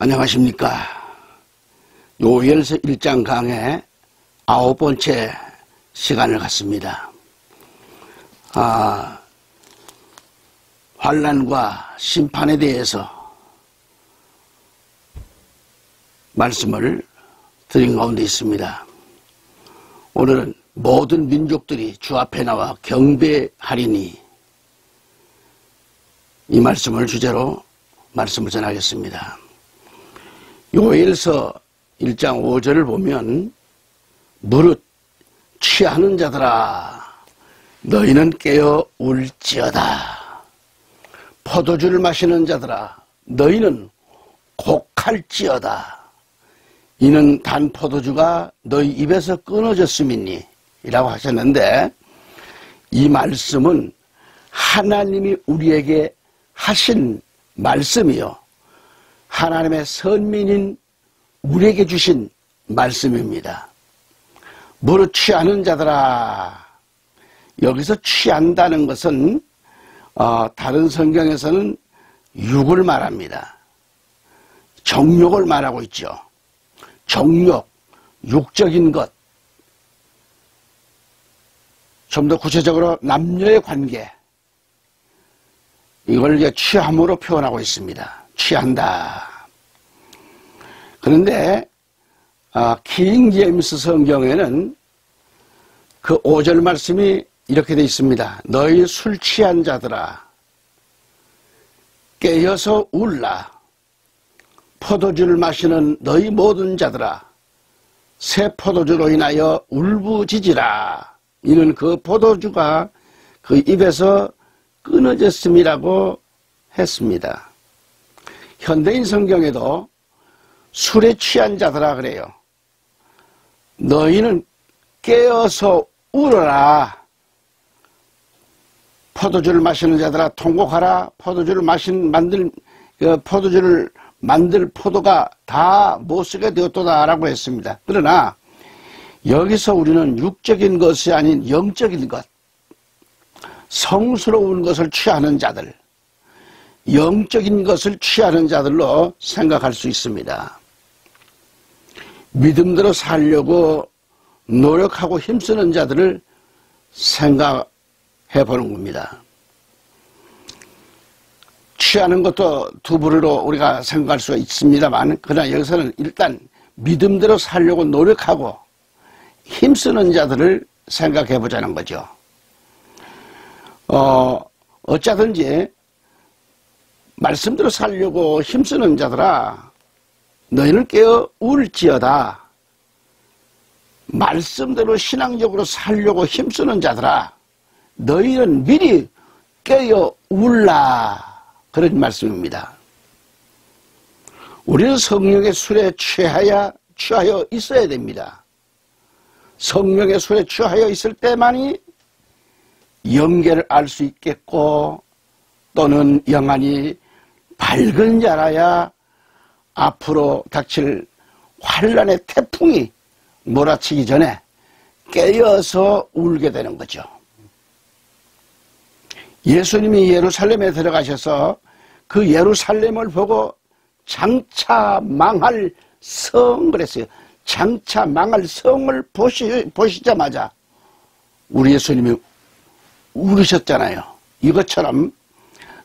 안녕하십니까. 요엘서 1장 강의 9번째 시간을 갖습니다. 환난과 심판에 대해서 말씀을 드린 가운데 있습니다. 오늘은 모든 민족들이 주 앞에 나와 경배하리니, 이 말씀을 주제로 말씀을 전하겠습니다. 요엘서 1장 5절을 보면, 무릇 취하는 자들아 너희는 깨어 울지어다. 포도주를 마시는 자들아 너희는 곡할지어다. 이는 단 포도주가 너희 입에서 끊어졌음이니 이라고 하셨는데, 이 말씀은 하나님이 우리에게 하신 말씀이요, 하나님의 선민인 우리에게 주신 말씀입니다. 무릇 취하는 자들아, 여기서 취한다는 것은 다른 성경에서는 육을 말합니다. 정욕을 말하고 있죠. 정욕, 육적인 것. 좀 더 구체적으로 남녀의 관계, 이걸 이제 취함으로 표현하고 있습니다. 취한다. 그런데 킹 제임스 성경에는 그 5절 말씀이 이렇게 되어 있습니다. 너희 술 취한 자들아 깨어서 울라. 포도주를 마시는 너희 모든 자들아 새 포도주로 인하여 울부짖으라. 이는 그 포도주가 그 입에서 끊어졌음이라고 했습니다. 현대인 성경에도 술에 취한 자들아 그래요. 너희는 깨어서 울어라. 포도주를 마시는 자들아 통곡하라. 포도주를 만들 포도가 다 못쓰게 되었도다 라고 했습니다. 그러나 여기서 우리는 육적인 것이 아닌 영적인 것, 성스러운 것을 취하는 자들, 영적인 것을 취하는 자들로 생각할 수 있습니다. 믿음대로 살려고 노력하고 힘쓰는 자들을 생각해 보는 겁니다. 취하는 것도 두 부류로 우리가 생각할 수가 있습니다만, 그러나 여기서는 일단 믿음대로 살려고 노력하고 힘쓰는 자들을 생각해 보자는 거죠. 어쩌든지 말씀대로 살려고 힘쓰는 자들아 너희는 깨어 울지어다. 말씀대로 신앙적으로 살려고 힘쓰는 자들아 너희는 미리 깨어 울라. 그런 말씀입니다. 우리는 성령의 술에 취하여 있어야 됩니다. 성령의 술에 취하여 있을 때만이 영계를 알 수 있겠고, 또는 영안이 밝은 자라야 앞으로 닥칠 환난의 태풍이 몰아치기 전에 깨어서 울게 되는 거죠. 예수님이 예루살렘에 들어가셔서 그 예루살렘을 보고 장차 망할 성 그랬어요. 장차 망할 성을 보시자마자 우리 예수님이 울으셨잖아요. 이것처럼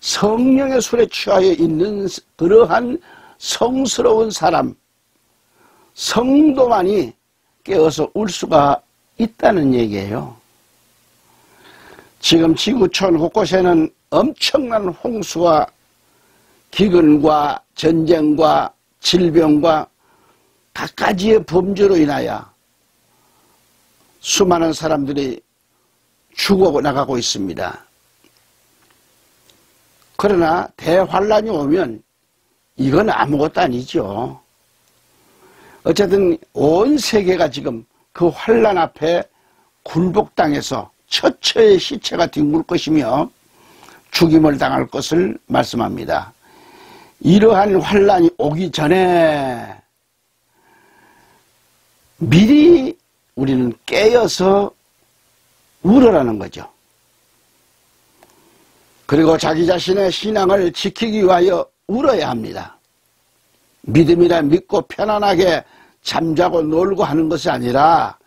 성령의 술에 취하여 있는 그러한 성스러운 사람, 성도만이 깨어서 울 수가 있다는 얘기예요. 지금 지구촌 곳곳에는 엄청난 홍수와 기근과 전쟁과 질병과 갖가지의 범죄로 인하여 수많은 사람들이 죽어나가고 있습니다. 그러나 대환란이 오면 이건 아무것도 아니죠. 어쨌든 온 세계가 지금 그 환란 앞에 굴복당해서 처처의 시체가 뒹굴 것이며 죽임을 당할 것을 말씀합니다. 이러한 환란이 오기 전에 미리 우리는 깨어서 울으라는 거죠. 그리고 자기 자신의 신앙을 지키기 위하여 울어야 합니다. 믿음이라 믿고 편안하게 잠자고 놀고 하는 것이 아니라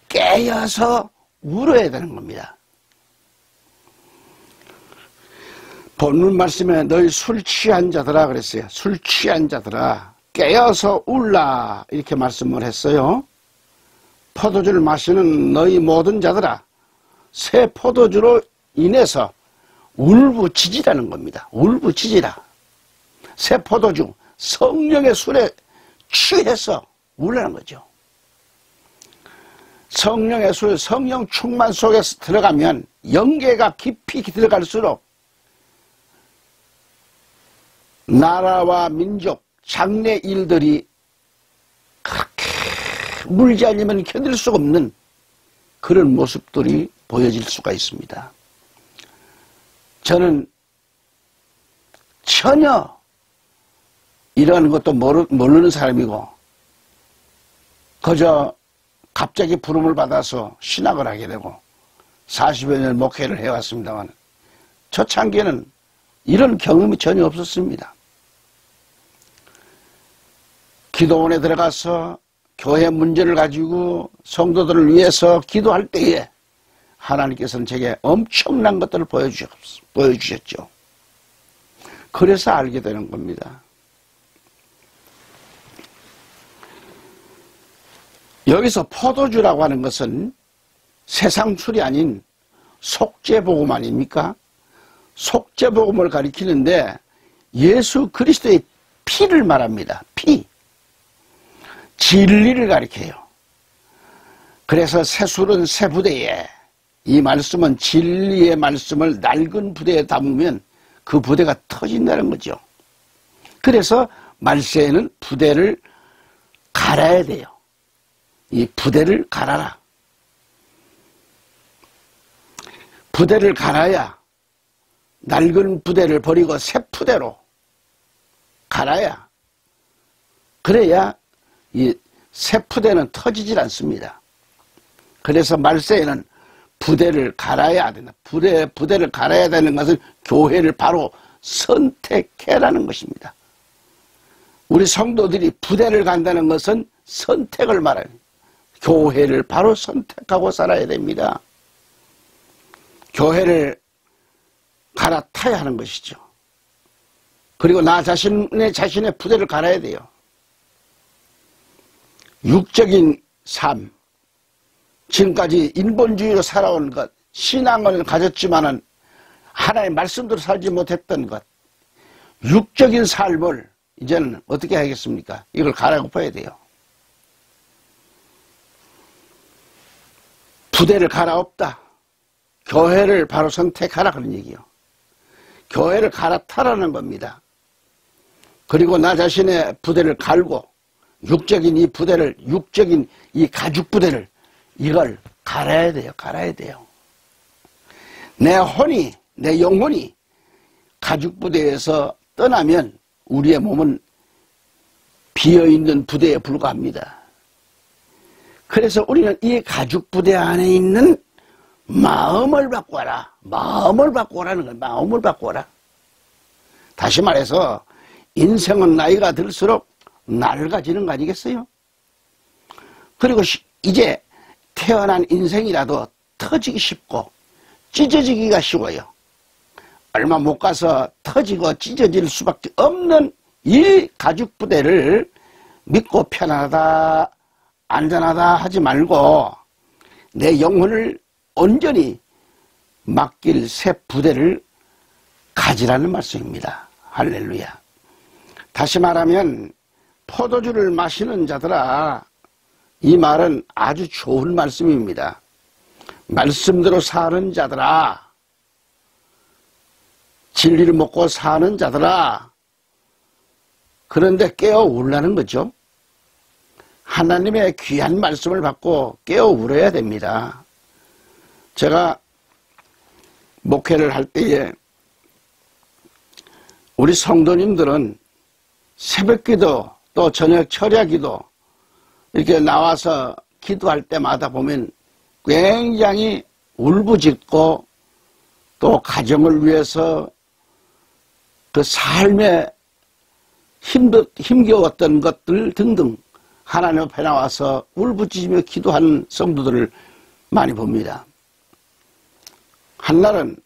깨어서 울어야 되는 겁니다. 본문 말씀에 너희 술 취한 자들아 그랬어요. 술 취한 자들아 깨어서 울라 이렇게 말씀을 했어요. 포도주를 마시는 너희 모든 자들아 새 포도주로 인해서 울부짖으라는 겁니다. 울부짖으라. 새 포도주 성령의 술에 취해서 울라는 거죠. 성령의 술, 성령 충만 속에서 들어가면 영계가 깊이 들어갈수록 나라와 민족, 장래 일들이 그렇게 물지 않으면 견딜 수가 없는 그런 모습들이 보여질 수가 있습니다. 저는 전혀 이런 것도 모르는 사람이고 그저 갑자기 부름을 받아서 신학을 하게 되고 40여 년 목회를 해왔습니다만 초창기에는 이런 경험이 전혀 없었습니다. 기도원에 들어가서 교회 문제를 가지고 성도들을 위해서 기도할 때에 하나님께서는 제게 엄청난 것들을 보여주셨죠. 그래서 알게 되는 겁니다. 여기서 포도주라고 하는 것은 세상 술이 아닌 속죄복음 아닙니까? 속죄복음을 가리키는데 예수 그리스도의 피를 말합니다. 피. 진리를 가리켜요. 그래서 새 술은 새 부대에 이 말씀은 진리의 말씀을 낡은 부대에 담으면 그 부대가 터진다는 거죠. 그래서 말세에는 부대를 갈아야 돼요. 이 부대를 갈아라. 부대를 갈아야 낡은 부대를 버리고 새 부대로 갈아야 그래야 이 새 부대는 터지질 않습니다. 그래서 말세에는 부대를 갈아야 된다. 부대를 갈아야 되는 것은 교회를 바로 선택해라는 것입니다. 우리 성도들이 부대를 간다는 것은 선택을 말하는 교회를 바로 선택하고 살아야 됩니다. 교회를 갈아타야 하는 것이죠. 그리고 나 자신의 부대를 갈아야 돼요. 육적인 삶, 지금까지 인본주의로 살아온 것, 신앙을 가졌지만은 하나님의 말씀대로 살지 못했던 것, 육적인 삶을 이제는 어떻게 하겠습니까? 이걸 갈아엎어야 돼요. 부대를 갈아엎다. 교회를 바로 선택하라 그런 얘기요. 교회를 갈아타라는 겁니다. 그리고 나 자신의 부대를 갈고 육적인 이 부대를, 육적인 이 가죽 부대를 이걸 갈아야 돼요. 갈아야 돼요. 내 혼이, 내 영혼이 가죽 부대에서 떠나면 우리의 몸은 비어있는 부대에 불과합니다. 그래서 우리는 이 가죽 부대 안에 있는 마음을 바꿔라. 마음을 바꿔라는 거예요. 마음을 바꿔라. 다시 말해서 인생은 나이가 들수록 낡아지는 거 아니겠어요? 그리고 이제 태어난 인생이라도 터지기 쉽고 찢어지기가 쉬워요. 얼마 못 가서 터지고 찢어질 수밖에 없는 이 가죽 부대를 믿고 편하다, 안전하다 하지 말고 내 영혼을 온전히 맡길 새 부대를 가지라는 말씀입니다. 할렐루야. 다시 말하면 포도주를 마시는 자들아, 이 말은 아주 좋은 말씀입니다. 말씀대로 사는 자들아, 진리를 먹고 사는 자들아, 그런데 깨어 울라는 거죠. 하나님의 귀한 말씀을 받고 깨어 울어야 됩니다. 제가 목회를 할 때에 우리 성도님들은 새벽기도 또 저녁 철야기도 이렇게 나와서 기도할 때마다 보면 굉장히 울부짖고 또 가정을 위해서 그 삶의 힘겨웠던 것들 등등 하나님 앞에 나와서 울부짖으며 기도하는 성도들을 많이 봅니다. 한날은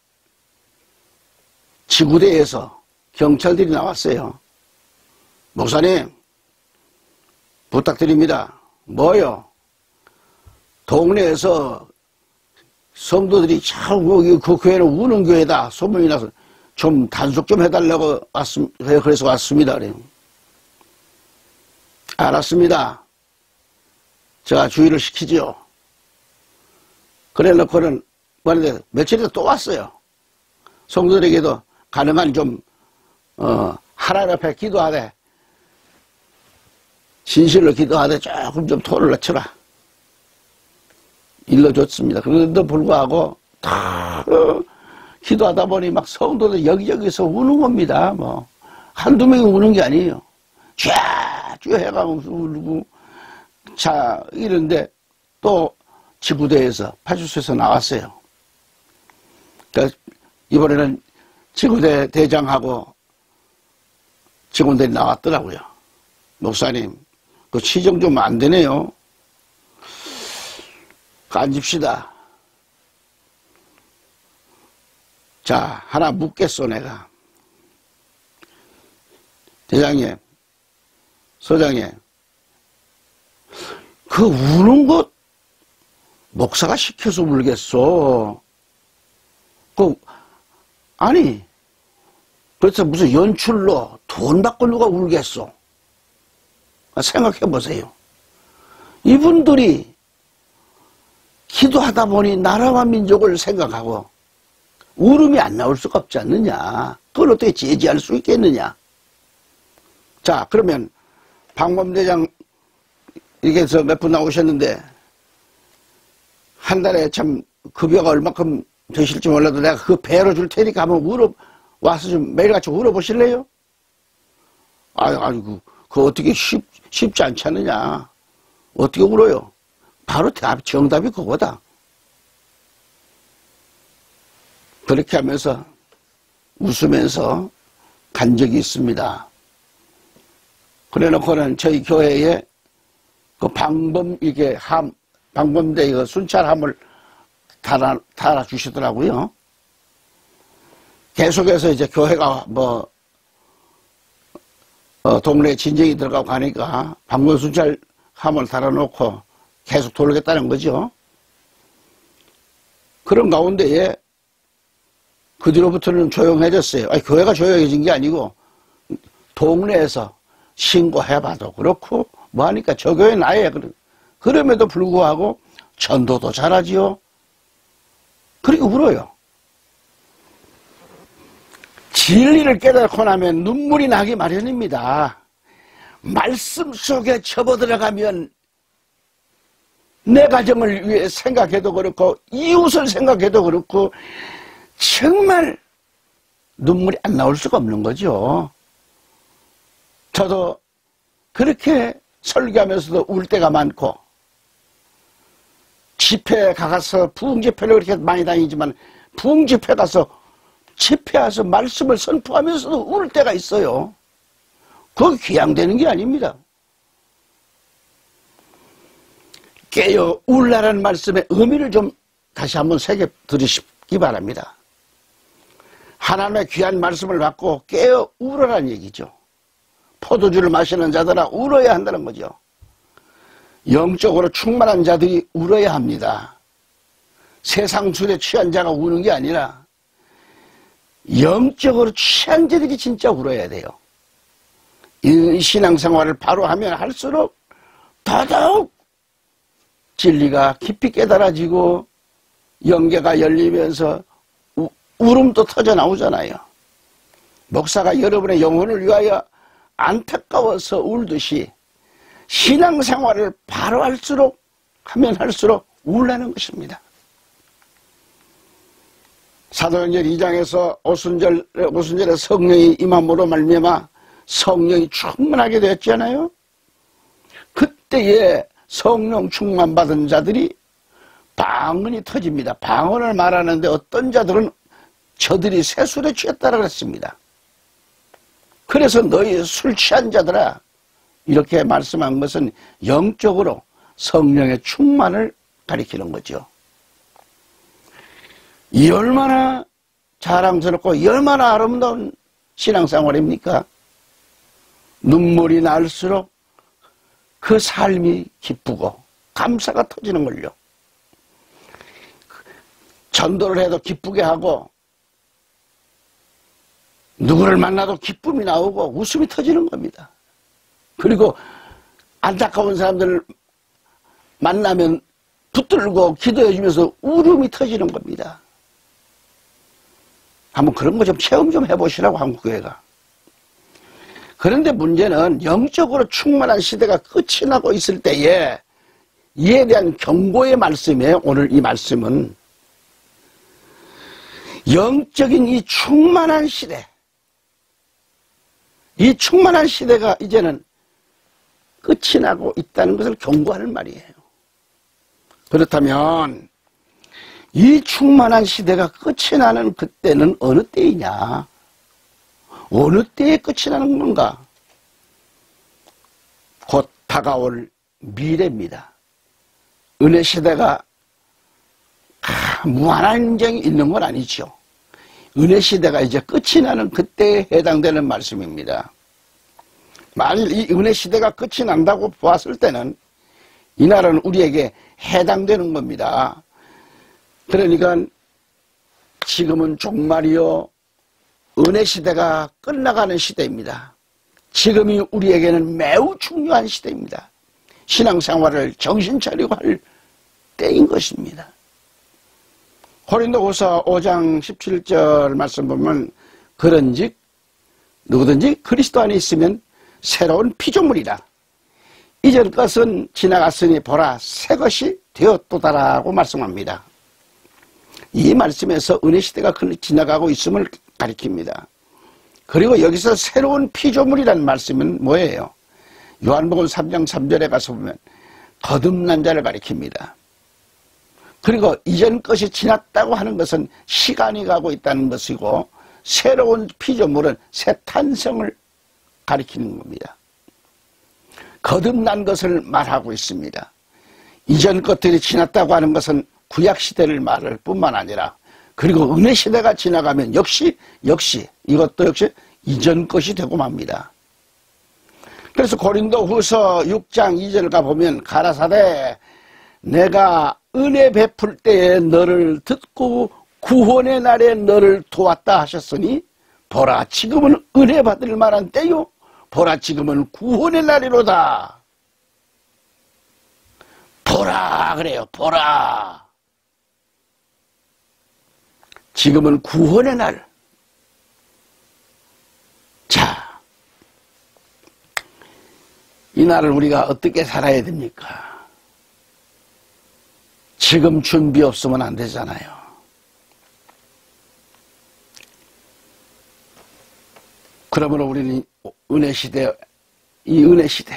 지구대에서 경찰들이 나왔어요. 목사님 부탁드립니다. 뭐요? 동네에서 성도들이 자꾸 그 교회는 우는 교회다 소문이 나서 좀 단속 좀 해달라고 그래서 왔습니다. 그래요. 알았습니다. 제가 주의를 시키지요. 그래 놓고는 뭐는데 며칠 있다 또 왔어요. 성도들에게도 가능한 좀 하나님 앞에 기도하되 진실로 기도하되 조금 좀 토를 낮춰라. 일러줬습니다. 그런데도 불구하고 다 기도하다 보니 막 성도들 여기저기서 우는 겁니다. 뭐 한두 명이 우는 게 아니에요. 쫙쭉 해가면서 울고 자 이런데 또 지구대에서 파출소에서 나왔어요. 그러니까 이번에는 지구대 대장하고 직원들이 나왔더라고요. 목사님 그 시정 좀 안 되네요. 앉읍시다. 자, 하나 묻겠소, 내가. 대장님, 소장님, 그 우는 것, 목사가 시켜서 울겠소. 아니, 그래서 무슨 연출로 돈 받고 누가 울겠소? 생각해 보세요. 이분들이 기도하다 보니 나라와 민족을 생각하고 울음이 안 나올 수가 없지 않느냐. 그걸 어떻게 제지할 수 있겠느냐. 자, 그러면 방범대장 이렇게 해서 몇 분 나오셨는데 한 달에 참 급여가 얼마큼 되실지 몰라도 내가 그 배로 줄 테니까 한번 와서 좀 매일같이 울어보실래요? 아이고 그거 어떻게 쉽지 않지 않느냐. 어떻게 울어요? 바로 정답이 그거다. 그렇게 하면서 웃으면서 간 적이 있습니다. 그래 놓고는 저희 교회에 그 방범대 이거 순찰함을 달아주시더라고요. 계속해서 이제 교회가 동네에 진정이 들어가고 가니까 방범 순찰함을 달아놓고 계속 돌겠다는 거죠. 그런 가운데에 그 뒤로부터는 조용해졌어요. 아니, 교회가 조용해진 게 아니고 동네에서 신고해봐도 그렇고 뭐하니까 저 교회는 아예 그럼에도 불구하고 전도도 잘하지요. 그렇게 울어요. 진리를 깨닫고 나면 눈물이 나기 마련입니다. 말씀 속에 접어들어가면 내 가정을 위해 생각해도 그렇고 이웃을 생각해도 그렇고 정말 눈물이 안 나올 수가 없는 거죠. 저도 그렇게 설교하면서도 울 때가 많고 집회에 가서 부흥집회를 그렇게 많이 다니지만 부흥집회 가서 집회 와서 말씀을 선포하면서도 울 때가 있어요. 그거 귀양되는 게 아닙니다. 깨어 울라라는 말씀의 의미를 좀 다시 한번 새겨 들으시기 바랍니다. 하나님의 귀한 말씀을 받고 깨어 울어라는 얘기죠. 포도주를 마시는 자들아 울어야 한다는 거죠. 영적으로 충만한 자들이 울어야 합니다. 세상 술에 취한 자가 우는 게 아니라 영적으로 취한 자들이 진짜 울어야 돼요. 이 신앙생활을 바로 하면 할수록 더더욱 진리가 깊이 깨달아지고 영계가 열리면서 울음도 터져 나오잖아요. 목사가 여러분의 영혼을 위하여 안타까워서 울듯이 신앙생활을 바로 하면 할수록 울라는 것입니다. 사도행전 2장에서 오순절에 성령이 임함으로 말미암아 성령이 충만하게 되었잖아요. 그때에 성령 충만 받은 자들이 방언이 터집니다. 방언을 말하는데 어떤 자들은 저들이 새술에 취했다고 그랬습니다. 그래서 너희 술 취한 자들아, 이렇게 말씀한 것은 영적으로 성령의 충만을 가리키는 거죠. 이 얼마나 자랑스럽고 이 얼마나 아름다운 신앙생활입니까? 눈물이 날수록 그 삶이 기쁘고 감사가 터지는 걸요. 전도를 해도 기쁘게 하고 누구를 만나도 기쁨이 나오고 웃음이 터지는 겁니다. 그리고 안타까운 사람들을 만나면 붙들고 기도해 주면서 울음이 터지는 겁니다. 한번 그런 거 좀 체험 좀 해보시라고, 한국교회가. 그런데 문제는 영적으로 충만한 시대가 끝이 나고 있을 때에 이에 대한 경고의 말씀이에요. 오늘 이 말씀은 영적인 이 충만한 시대, 이 충만한 시대가 이제는 끝이 나고 있다는 것을 경고하는 말이에요. 그렇다면 이 충만한 시대가 끝이 나는 그때는 어느 때이냐? 어느 때에 끝이 나는 건가? 곧 다가올 미래입니다. 은혜 시대가 무한한 인정이 있는 건 아니죠. 은혜 시대가 이제 끝이 나는 그때에 해당되는 말씀입니다. 만일 이 은혜 시대가 끝이 난다고 보았을 때는 이날은 우리에게 해당되는 겁니다. 그러니까 지금은 종말이요, 은혜 시대가 끝나가는 시대입니다. 지금이 우리에게는 매우 중요한 시대입니다. 신앙생활을 정신 차리고 할 때인 것입니다. 고린도후서 5장 17절 말씀 보면 그런즉 누구든지 그리스도 안에 있으면 새로운 피조물이라. 이전 것은 지나갔으니 보라 새것이 되었도다라고 말씀합니다. 이 말씀에서 은혜 시대가 지나가고 있음을 가리킵니다. 그리고 여기서 새로운 피조물이라는 말씀은 뭐예요? 요한복음 3장 3절에 가서 보면 거듭난 자를 가리킵니다. 그리고 이전 것이 지났다고 하는 것은 시간이 가고 있다는 것이고, 새로운 피조물은 새 탄생을 가리키는 겁니다. 거듭난 것을 말하고 있습니다. 이전 것들이 지났다고 하는 것은 구약시대를 말할 뿐만 아니라, 그리고 은혜시대가 지나가면 역시 이것도 역시 이전 것이 되고 맙니다. 그래서 고린도후서 6장 2절 가보면 가라사대 내가 은혜 베풀 때에 너를 듣고 구원의 날에 너를 도왔다 하셨으니 보라 지금은 은혜 받을 만한 때요, 보라 지금은 구원의 날이로다. 보라 그래요. 보라 지금은 구원의 날. 자, 이 날을 우리가 어떻게 살아야 됩니까? 지금 준비 없으면 안 되잖아요. 그러므로 우리는 은혜시대, 이 은혜시대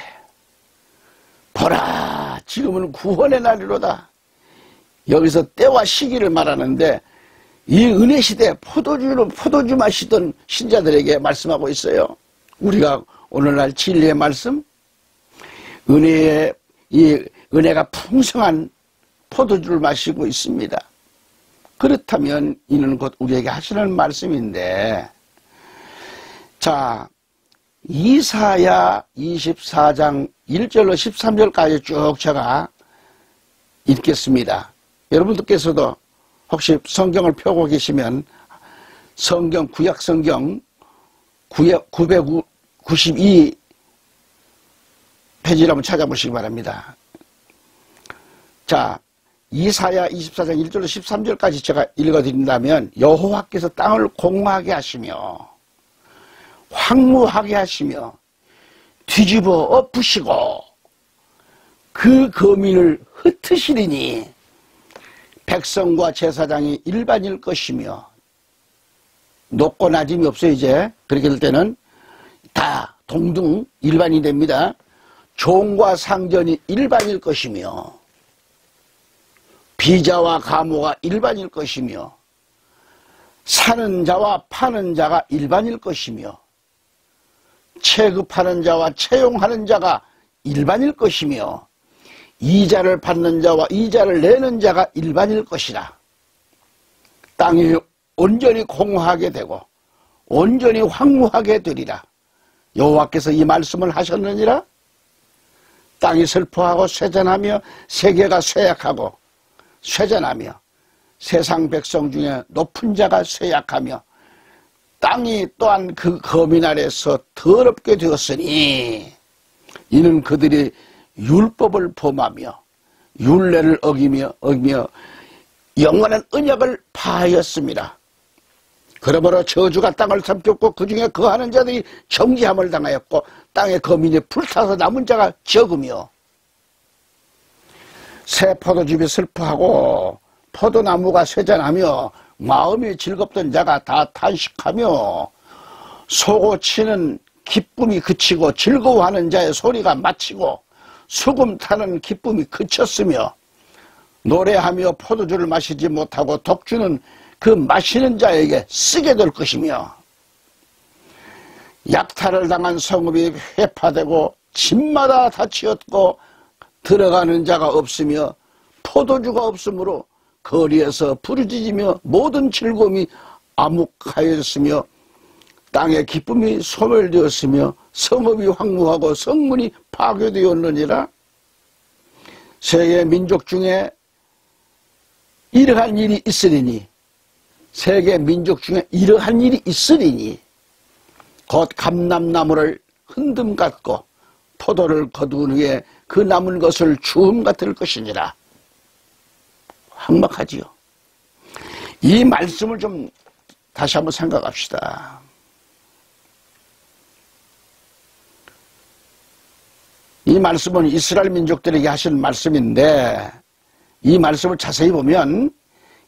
보라 지금은 구원의 날이로다. 여기서 때와 시기를 말하는데 이 은혜시대 포도주 마시던 신자들에게 말씀하고 있어요. 우리가 오늘날 진리의 말씀, 이 은혜가 풍성한 포도주를 마시고 있습니다. 그렇다면 이는 곧 우리에게 하시는 말씀인데, 자, 이사야 24장 1절로 13절까지 쭉 제가 읽겠습니다. 여러분들께서도 혹시 성경을 펴고 계시면 성경, 구약 성경 992 페이지를 한번 찾아보시기 바랍니다. 자, 이사야 24장 1절로 13절까지 제가 읽어드린다면, 여호와께서 땅을 공허하게 하시며 황무하게 하시며 뒤집어 엎으시고 그 거민을 흩으시리니 백성과 제사장이 일반일 것이며, 높고 낮음이 없어요. 이제 그렇게 될 때는 다 동등 일반이 됩니다. 종과 상전이 일반일 것이며 비자와 가모가 일반일 것이며 사는 자와 파는 자가 일반일 것이며 체급하는 자와 채용하는 자가 일반일 것이며 이자를 받는 자와 이자를 내는 자가 일반일 것이라. 땅이 온전히 공허하게 되고 온전히 황무하게 되리라. 여호와께서 이 말씀을 하셨느니라. 땅이 슬퍼하고 쇠잔하며 세계가 쇠약하고 쇠잔하며 세상 백성 중에 높은 자가 쇠약하며 땅이 또한 그 거민 아래서 더럽게 되었으니 이는 그들이 율법을 범하며 율례를 어기며 영원한 언약을 파하였습니다. 그러므로 저주가 땅을 삼켰고 그 중에 거하는 자들이 정죄함을 당하였고 땅의 거민이 불타서 남은 자가 적으며 새 포도즙이 슬퍼하고 포도나무가 쇠잔하며 마음이 즐겁던 자가 다 탄식하며 소고 치는 기쁨이 그치고 즐거워하는 자의 소리가 마치고 수금 타는 기쁨이 그쳤으며 노래하며 포도주를 마시지 못하고 독주는 그 마시는 자에게 쓰게 될 것이며 약탈을 당한 성읍이 회파되고 집마다 닫히었고 들어가는 자가 없으며 포도주가 없으므로 거리에서 부르짖으며 모든 즐거움이 암흑하였으며 땅의 기쁨이 소멸되었으며 성읍이 황무하고 성문이 파괴되었느니라. 세계 민족 중에 이러한 일이 있으리니 세계 민족 중에 이러한 일이 있으리니 곧 감람나무를 흔듦 같고 포도를 거둔 후에 그 남은 것을 주움 같을 것이니라. 황막하지요. 이 말씀을 좀 다시 한번 생각합시다. 이 말씀은 이스라엘 민족들에게 하신 말씀인데 이 말씀을 자세히 보면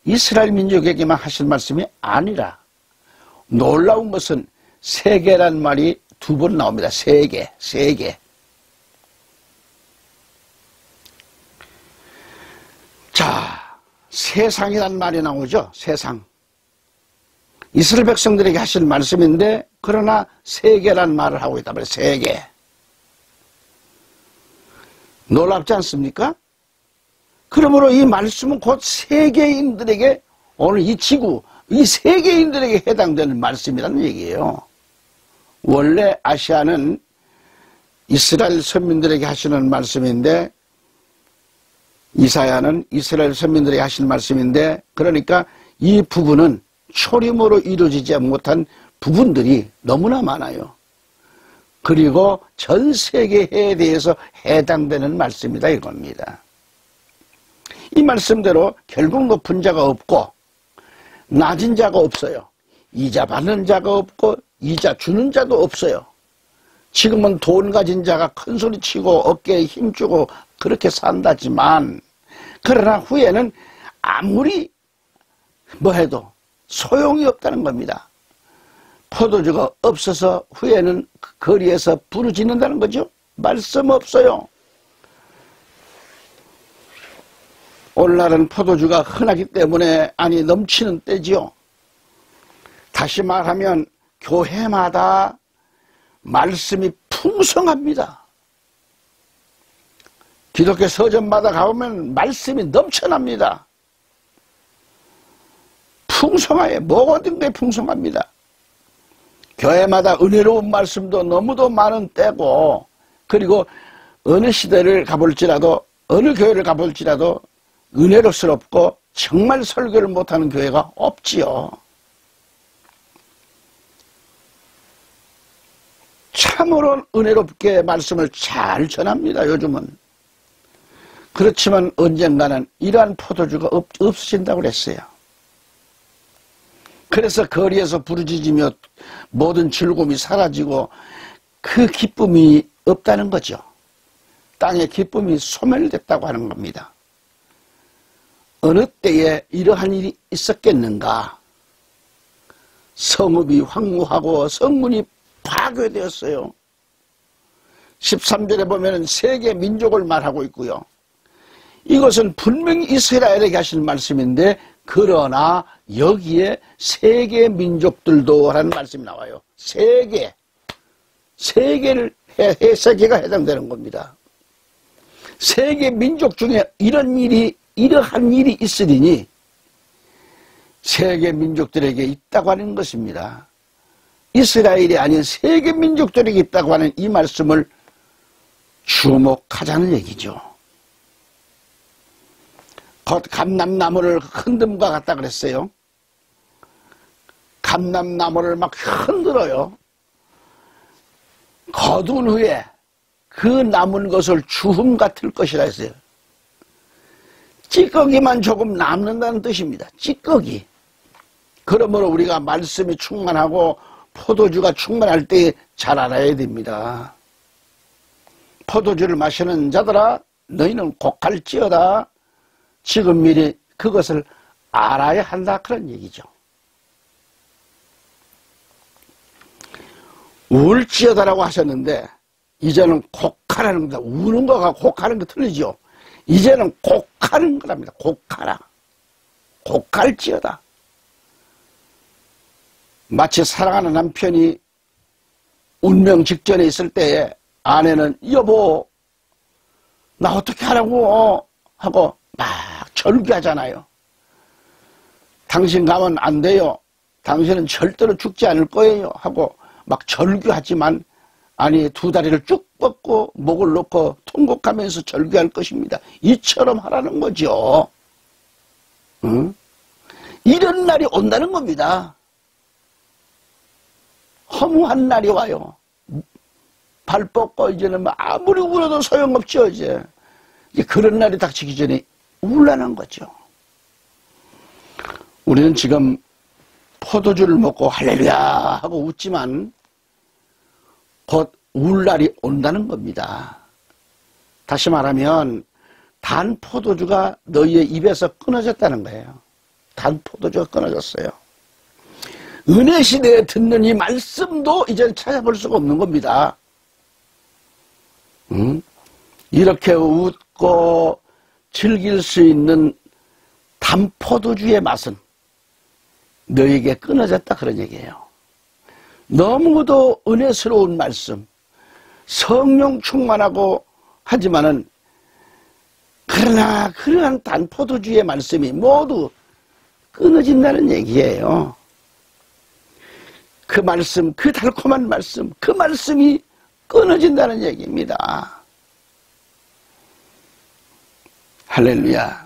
이스라엘 민족에게만 하신 말씀이 아니라 놀라운 것은 세계란 말이 두 번 나옵니다. 세계. 자, 세상이란 말이 나오죠. 세상. 이스라엘 백성들에게 하신 말씀인데 그러나 세계란 말을 하고 있단 말이에요. 세계. 놀랍지 않습니까? 그러므로 이 말씀은 곧 세계인들에게 오늘 이 지구, 이 세계인들에게 해당되는 말씀이라는 얘기예요. 원래 아시아는 이스라엘 선민들에게 하시는 말씀인데 이사야는 이스라엘 선민들에게 하시는 말씀인데 그러니까 이 부분은 초림으로 이루어지지 못한 부분들이 너무나 많아요. 그리고 전 세계에 대해서 해당되는 말씀이다 이겁니다. 이 말씀대로 결국 높은 자가 없고 낮은 자가 없어요. 이자 받는 자가 없고 이자 주는 자도 없어요. 지금은 돈 가진 자가 큰 소리 치고 어깨에 힘주고 그렇게 산다지만 그러나 후에는 아무리 뭐 해도 소용이 없다는 겁니다. 포도주가 없어서 후에는 거리에서 부르짖는다는 거죠. 말씀 없어요. 오늘날은 포도주가 흔하기 때문에 아니 넘치는 때지요. 다시 말하면 교회마다 말씀이 풍성합니다. 기독교 서점마다 가보면 말씀이 넘쳐납니다. 풍성하게 모든 게 풍성합니다. 교회마다 은혜로운 말씀도 너무도 많은 때고 그리고 어느 시대를 가볼지라도 어느 교회를 가볼지라도 은혜롭스럽고 정말 설교를 못하는 교회가 없지요. 참으로 은혜롭게 말씀을 잘 전합니다. 요즘은. 그렇지만 언젠가는 이러한 포도주가 없어진다고 그랬어요. 그래서 거리에서 부르짖으며 모든 즐거움이 사라지고 그 기쁨이 없다는 거죠. 땅의 기쁨이 소멸됐다고 하는 겁니다. 어느 때에 이러한 일이 있었겠는가? 성읍이 황무하고 성문이 파괴되었어요. 13절에 보면 세계 민족을 말하고 있고요. 이것은 분명히 이스라엘에게 하신 말씀인데 그러나 여기에 세계 민족들도 라는 말씀이 나와요. 세계. 세계가 해당되는 겁니다. 세계 민족 중에 이러한 일이 있으리니 세계 민족들에게 있다고 하는 것입니다. 이스라엘이 아닌 세계 민족들에게 있다고 하는 이 말씀을 주목하자는 얘기죠. 곧 감람나무를 흔듦과 같다 그랬어요. 감람나무를 막 흔들어요. 거둔 후에 그 남은 것을 주흠 같을 것이라 했어요. 찌꺼기만 조금 남는다는 뜻입니다. 찌꺼기. 그러므로 우리가 말씀이 충만하고 포도주가 충만할 때 잘 알아야 됩니다. 포도주를 마시는 자들아 너희는 곡할지어다. 지금 미리 그것을 알아야 한다 그런 얘기죠. 울지어다라고 하셨는데 이제는 곡하라는 겁니다. 우는 거가 곡하는 거 틀리죠. 이제는 곡하는 거랍니다. 곡하라. 곡할지어다. 마치 사랑하는 남편이 운명 직전에 있을 때에 아내는 여보 나 어떻게 하라고 하고 막 절규하잖아요. 당신 가면 안 돼요. 당신은 절대로 죽지 않을 거예요 하고 막 절규하지만 아니 두 다리를 쭉 뻗고 목을 놓고 통곡하면서 절규할 것입니다. 이처럼 하라는 거죠. 응? 이런 날이 온다는 겁니다. 허무한 날이 와요. 발 뻗고 이제는 아무리 울어도 소용없죠. 이제 그런 날이 닥치기 전에 울라는 거죠. 우리는 지금 포도주를 먹고 할렐루야 하고 웃지만 곧 울 날이 온다는 겁니다. 다시 말하면 단 포도주가 너희의 입에서 끊어졌다는 거예요. 단 포도주가 끊어졌어요. 은혜 시대에 듣는 이 말씀도 이제 찾아볼 수가 없는 겁니다. 이렇게 웃고 즐길 수 있는 단포도주의 맛은 너에게 끊어졌다 그런 얘기예요. 너무도 은혜스러운 말씀, 성령 충만하고 하지만은 그러나 그러한 단포도주의 말씀이 모두 끊어진다는 얘기예요. 그 말씀, 그 달콤한 말씀, 그 말씀이 끊어진다는 얘기입니다. 할렐루야.